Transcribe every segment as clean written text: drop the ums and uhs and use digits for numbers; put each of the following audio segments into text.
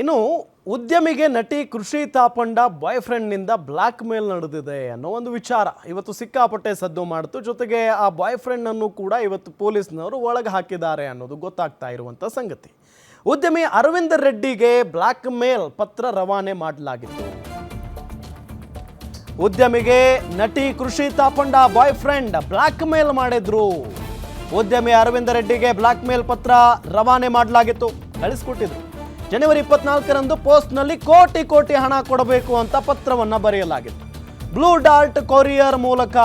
ಇನ್ನು ಉದ್ಯಮಿಗೆ ನಟಿ ಕೃಷಿ ತಾಪಂಡ ಬಾಯ್ ಫ್ರೆಂಡ್ನಿಂದ ಬ್ಲ್ಯಾಕ್ ಮೇಲ್ ನಡೆದಿದೆ ಅನ್ನೋ ಒಂದು ವಿಚಾರ ಇವತ್ತು ಸಿಕ್ಕಾಪಟ್ಟೆ ಸದ್ದು ಮಾಡ್ತು. ಜೊತೆಗೆ ಆ ಬಾಯ್ ಫ್ರೆಂಡ್ ಅನ್ನು ಕೂಡ ಇವತ್ತು ಪೊಲೀಸ್ನವರು ಒಳಗೆ ಹಾಕಿದ್ದಾರೆ ಅನ್ನೋದು ಗೊತ್ತಾಗ್ತಾ ಇರುವಂಥ ಸಂಗತಿ. ಉದ್ಯಮಿ ಅರವಿಂದ ರೆಡ್ಡಿಗೆ ಬ್ಲ್ಯಾಕ್ ಮೇಲ್ ಪತ್ರ ರವಾನೆ ಮಾಡಲಾಗಿತ್ತು. ಉದ್ಯಮಿಗೆ ನಟಿ ಕೃಷಿ ತಾಪಂಡ ಬಾಯ್ ಫ್ರೆಂಡ್ ಬ್ಲ್ಯಾಕ್ ಮೇಲ್ ಮಾಡಿದ್ರು. ಉದ್ಯಮಿ ಅರವಿಂದ ರೆಡ್ಡಿಗೆ ಬ್ಲ್ಯಾಕ್ ಮೇಲ್ ಪತ್ರ ರವಾನೆ ಮಾಡಲಾಗಿತ್ತು, ಕಳಿಸ್ಕೊಟ್ಟಿದ್ರು. ಜನವರಿ 24ರಂದು ಪೋಸ್ಟ್ನಲ್ಲಿ ಕೋಟಿ ಕೋಟಿ ಹಣ ಕೊಡಬೇಕು ಅಂತ ಪತ್ರವನ್ನು ಬರೆಯಲಾಗಿತ್ತು. ಬ್ಲೂ ಡಾರ್ಟ್ ಕೊರಿಯರ್ ಮೂಲಕ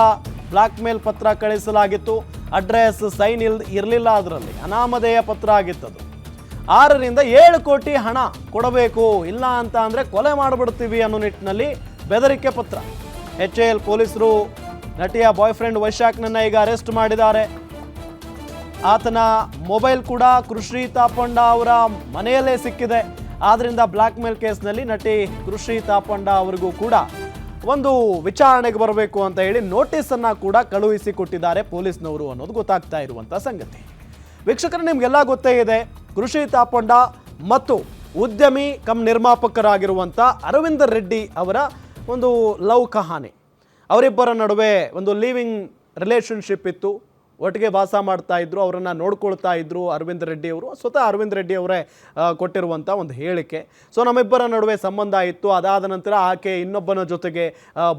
ಬ್ಲ್ಯಾಕ್ ಮೇಲ್ ಪತ್ರ ಕಳಿಸಲಾಗಿತ್ತು. ಅಡ್ರೆಸ್ ಸೈನ್ ಇರಲಿಲ್ಲ, ಅದರಲ್ಲಿ ಅನಾಮಧೇಯ ಪತ್ರ ಆಗಿತ್ತದು. 6ರಿಂದ 7 ಕೋಟಿ ಹಣ ಕೊಡಬೇಕು, ಇಲ್ಲ ಅಂತ ಅಂದರೆ ಕೊಲೆ ಮಾಡಿಬಿಡ್ತೀವಿ ಅನ್ನೋ ನಿಟ್ಟಿನಲ್ಲಿ ಬೆದರಿಕೆ ಪತ್ರ. HAL ಪೊಲೀಸರು ನಟಿಯ ಬಾಯ್ ಫ್ರೆಂಡ್ ವೈಶಾಖ್ನನ್ನ ಈಗ ಅರೆಸ್ಟ್ ಮಾಡಿದ್ದಾರೆ. ಆತನ ಮೊಬೈಲ್ ಕೂಡ ಕೃಷಿ ತಾಪಂಡ ಅವರ ಮನೆಯಲ್ಲೇ ಸಿಕ್ಕಿದೆ. ಆದ್ದರಿಂದ ಬ್ಲ್ಯಾಕ್ ಮೇಲ್ ಕೇಸ್ನಲ್ಲಿ ನಟಿ ಕೃಷಿ ತಾಪಂಡ ಅವರಿಗೂ ಕೂಡ ಒಂದು ವಿಚಾರಣೆಗೆ ಬರಬೇಕು ಅಂತ ಹೇಳಿ ನೋಟಿಸನ್ನು ಕೂಡ ಕಳುಹಿಸಿ ಕೊಟ್ಟಿದ್ದಾರೆ ಪೊಲೀಸ್ನವರು ಅನ್ನೋದು ಗೊತ್ತಾಗ್ತಾ ಇರುವಂಥ ಸಂಗತಿ. ವೀಕ್ಷಕರು, ನಿಮಗೆಲ್ಲ ಗೊತ್ತೇ ಇದೆ, ಕೃಷಿ ತಾಪಂಡ ಮತ್ತು ಉದ್ಯಮಿ ಕಮ್ ನಿರ್ಮಾಪಕರಾಗಿರುವಂಥ ಅರವಿಂದ ರೆಡ್ಡಿ ಅವರ ಒಂದು ಲವ್ ಕಹಾನಿ. ಅವರಿಬ್ಬರ ನಡುವೆ ಒಂದು ಲಿವಿಂಗ್ ರಿಲೇಷನ್ಶಿಪ್ ಇತ್ತು. ಒಟ್ಟಿಗೆ ವಾಸ ಮಾಡ್ತಾ ಇದ್ರು, ಅವರನ್ನು ನೋಡ್ಕೊಳ್ತಾ ಇದ್ರು ಅರವಿಂದ ರೆಡ್ಡಿ ಅವರು. ಸ್ವತಃ ಅರವಿಂದ ರೆಡ್ಡಿ ಅವರೇ ಕೊಟ್ಟಿರುವಂಥ ಒಂದು ಹೇಳಿಕೆ. ಸೊ ನಮ್ಮಿಬ್ಬರ ನಡುವೆ ಸಂಬಂಧ ಇತ್ತು. ಅದಾದ ನಂತರ ಆಕೆ ಇನ್ನೊಬ್ಬನ ಜೊತೆಗೆ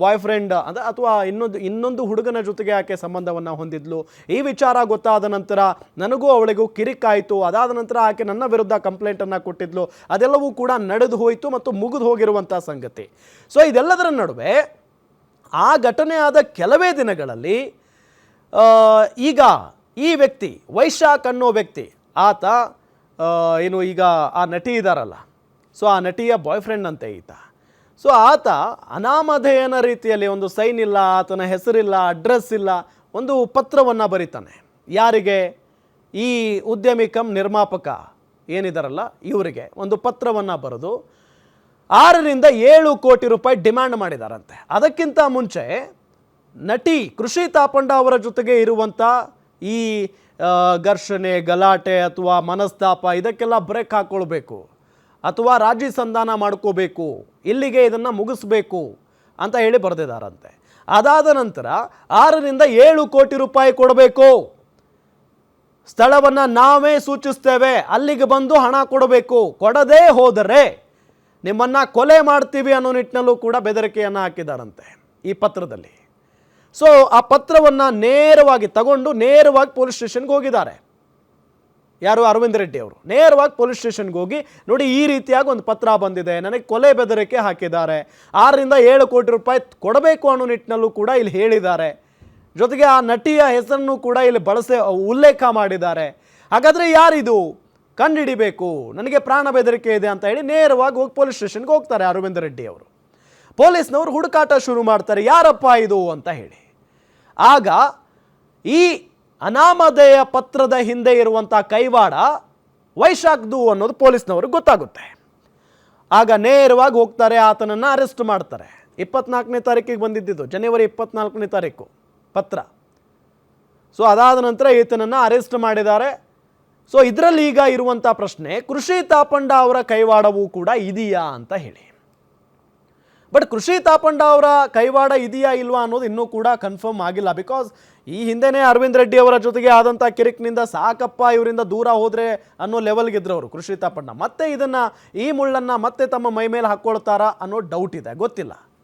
ಬಾಯ್ ಫ್ರೆಂಡ್ ಅಥವಾ ಇನ್ನೊಂದು ಹುಡುಗನ ಜೊತೆಗೆ ಆಕೆ ಸಂಬಂಧವನ್ನು ಹೊಂದಿದ್ಲು. ಈ ವಿಚಾರ ಗೊತ್ತಾದ ನಂತರ ನನಗೂ ಅವಳಿಗೂ ಕಿರಿಕಾಯಿತು. ಅದಾದ ನಂತರ ಆಕೆ ನನ್ನ ವಿರುದ್ಧ ಕಂಪ್ಲೇಂಟನ್ನು ಕೊಟ್ಟಿದ್ಲು. ಅದೆಲ್ಲವೂ ಕೂಡ ನಡೆದು ಹೋಯಿತು ಮತ್ತು ಮುಗಿದು ಹೋಗಿರುವಂಥ ಸಂಗತಿ. ಸೊ ಇದೆಲ್ಲದರ ನಡುವೆ ಆ ಘಟನೆ ಆದ ಕೆಲವೇ ದಿನಗಳಲ್ಲಿ ಈಗ ಈ ವ್ಯಕ್ತಿ ವೈಶಾಖ್ ಅನ್ನೋ ವ್ಯಕ್ತಿ, ಆತ ಏನು ಈಗ ಆ ನಟಿ ಇದ್ದಾರಲ್ಲ, ಸೊ ಆ ನಟಿಯ ಬಾಯ್ ಫ್ರೆಂಡ್ ಅಂತೆ ಈತ. ಸೊ ಆತ ಅನಾಮಧೇಯನ ರೀತಿಯಲ್ಲಿ ಒಂದು ಸೈನ್ ಇಲ್ಲ, ಆತನ ಹೆಸರಿಲ್ಲ, ಅಡ್ರೆಸ್ ಇಲ್ಲ, ಒಂದು ಪತ್ರವನ್ನು ಬರೀತಾನೆ. ಯಾರಿಗೆ? ಈ ಉದ್ಯಮಿ ಕಮ್ ನಿರ್ಮಾಪಕ ಏನಿದಾರಲ್ಲ ಇವರಿಗೆ ಒಂದು ಪತ್ರವನ್ನು ಬರೆದು 6ರಿಂದ 7 ಕೋಟಿ ರೂಪಾಯಿ ಡಿಮ್ಯಾಂಡ್ ಮಾಡಿದಾರಂತೆ. ಅದಕ್ಕಿಂತ ಮುಂಚೆ ನಟಿ ಕೃಷಿ ತಾಪಂಡ ಅವರ ಜೊತೆಗೆ ಇರುವಂಥ ಈ ಘರ್ಷಣೆ, ಗಲಾಟೆ ಅಥವಾ ಮನಸ್ತಾಪ ಇದಕ್ಕೆಲ್ಲ ಬ್ರೇಕ್ ಹಾಕ್ಕೊಳ್ಬೇಕು ಅಥವಾ ರಾಜಿ ಸಂಧಾನ ಮಾಡ್ಕೋಬೇಕು, ಇಲ್ಲಿಗೆ ಇದನ್ನು ಮುಗಿಸ್ಬೇಕು ಅಂತ ಹೇಳಿ ಬರೆದಿದ್ದಾರಂತೆ. ಅದಾದ ನಂತರ 6ರಿಂದ 7 ಕೋಟಿ ರೂಪಾಯಿ ಕೊಡಬೇಕು, ಸ್ಥಳವನ್ನು ನಾವೇ ಸೂಚಿಸ್ತೇವೆ, ಅಲ್ಲಿಗೆ ಬಂದು ಹಣ ಕೊಡಬೇಕು, ಕೊಡದೇ ಹೋದರೆ ನಿಮ್ಮನ್ನು ಕೊಲೆ ಮಾಡ್ತೀವಿ ಅನ್ನೋ ನಿಟ್ಟಿನಲ್ಲೂ ಕೂಡ ಬೆದರಿಕೆಯನ್ನು ಹಾಕಿದ್ದಾರಂತೆ ಈ ಪತ್ರದಲ್ಲಿ. ಸೊ ಆ ಪತ್ರವನ್ನು ನೇರವಾಗಿ ತಗೊಂಡು ನೇರವಾಗಿ ಪೊಲೀಸ್ ಸ್ಟೇಷನ್ಗೆ ಹೋಗಿದ್ದಾರೆ. ಯಾರು? ಅರವಿಂದ ರೆಡ್ಡಿ ಅವರು ನೇರವಾಗಿ ಪೊಲೀಸ್ ಸ್ಟೇಷನ್ಗೆ ಹೋಗಿ, ನೋಡಿ ಈ ರೀತಿಯಾಗಿ ಒಂದು ಪತ್ರ ಬಂದಿದೆ, ನನಗೆ ಕೊಲೆ ಬೆದರಿಕೆ ಹಾಕಿದ್ದಾರೆ, 6ರಿಂದ 7 ಕೋಟಿ ರೂಪಾಯಿ ಕೊಡಬೇಕು ಅನ್ನೋ ನಿಟ್ಟಿನಲ್ಲೂ ಕೂಡ ಇಲ್ಲಿ ಹೇಳಿದ್ದಾರೆ. ಜೊತೆಗೆ ಆ ನಟಿಯ ಹೆಸರನ್ನು ಕೂಡ ಇಲ್ಲಿ ಉಲ್ಲೇಖ ಮಾಡಿದ್ದಾರೆ. ಹಾಗಾದರೆ ಯಾರಿದು? ಕಂಡುಹಿಡಿಬೇಕು, ನನಗೆ ಪ್ರಾಣ ಬೆದರಿಕೆ ಇದೆ ಅಂತ ಹೇಳಿ ನೇರವಾಗಿ ಹೋಗಿ ಪೊಲೀಸ್ ಸ್ಟೇಷನ್ಗೆ ಹೋಗ್ತಾರೆ ಅರವಿಂದ ರೆಡ್ಡಿ ಅವರು. ಪೊಲೀಸ್ನವರು ಹುಡುಕಾಟ ಶುರು ಮಾಡ್ತಾರೆ, ಯಾರಪ್ಪ ಇದು ಅಂತ ಹೇಳಿ. ಆಗ ಈ ಅನಾಮಧೇಯ ಪತ್ರದ ಹಿಂದೆ ಇರುವಂಥ ಕೈವಾಡ ವೈಶಾಖ್ದು ಅನ್ನೋದು ಪೊಲೀಸ್ನವ್ರಿಗೆ ಗೊತ್ತಾಗುತ್ತೆ. ಆಗ ನೇರವಾಗಿ ಹೋಗ್ತಾರೆ, ಆತನನ್ನು ಅರೆಸ್ಟ್ ಮಾಡ್ತಾರೆ. 24ನೇ ತಾರೀಕಿಗೆ ಬಂದಿದ್ದು, ಜನವರಿ 24ನೇ ತಾರೀಕು ಪತ್ರ. ಸೊ ಅದಾದ ನಂತರ ಈತನನ್ನು ಅರೆಸ್ಟ್ ಮಾಡಿದ್ದಾರೆ. ಸೊ ಇದರಲ್ಲಿ ಈಗ ಇರುವಂಥ ಪ್ರಶ್ನೆ, ಕೃಷಿ ತಾಪಂಡ ಅವರ ಕೈವಾಡವೂ ಕೂಡ ಇದೆಯಾ ಅಂತ ಹೇಳಿ. ಬಟ್ ಕೃಷಿ ತಾಪಂಡ ಅವರ ಕೈವಾಡ ಇದೆಯಾ ಇಲ್ವಾ ಅನ್ನೋದು ಇನ್ನೂ ಕೂಡ ಕನ್ಫರ್ಮ್ ಆಗಿಲ್ಲ. ಬಿಕಾಸ್ ಈ ಹಿಂದೆನೇ ಅರವಿಂದ ರೆಡ್ಡಿ ಅವರ ಜೊತೆಗೆ ಆದಂಥ ಕಿರಿಕ್ನಿಂದ ಸಾಕಪ್ಪ ಇವರಿಂದ ದೂರ ಹೋದರೆ ಅನ್ನೋ ಲೆವೆಲ್ಗಿದ್ರು ಅವರು ಕೃಷಿ ತಾಪಂಡ. ಮತ್ತೆ ಇದನ್ನು ಈ ಮುಳ್ಳನ್ನು ಮತ್ತೆ ತಮ್ಮ ಮೈ ಮೇಲೆ ಹಾಕ್ಕೊಳ್ತಾರಾ ಅನ್ನೋ ಡೌಟ್ ಇದೆ, ಗೊತ್ತಿಲ್ಲ.